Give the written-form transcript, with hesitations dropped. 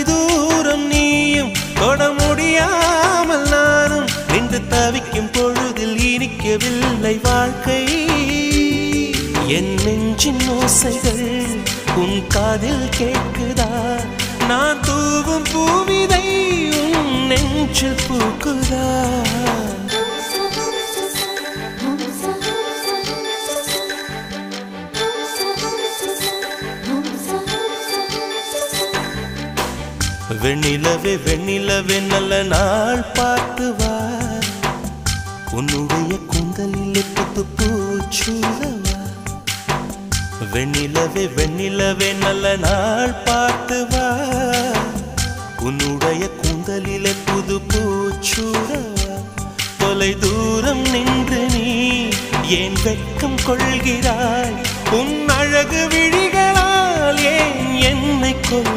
தூரம் நீயும் தொட முடியாமல் நானும் நின்று தவிக்கும் பொழுதில் இனிக்கவில்லை வாழ்க்கை என் நெஞ்சின் ஓசைகள் உன் காதில் கேட்குதா நான் தூவும் பூவிதை உன் நெஞ்சில் பூக்குதா வெண்ணிலவே வெண்ணிலவே நல்ல நாள் பார்த்து வா உன்னுடைய கூந்தலில் புத்து பூச்சூடவா வெண்ணிலவே வெண்ணிலவே நல்ல நாள் பார்த்து வா உன்னுடைய கூந்தலில் புது பூச்சூடவா தொலை தூரம் நின்று நீ ஏன் வெட்கம் கொள்கிறாய் உன் அழகு விழிகளால் ஏன் என்னை கொள்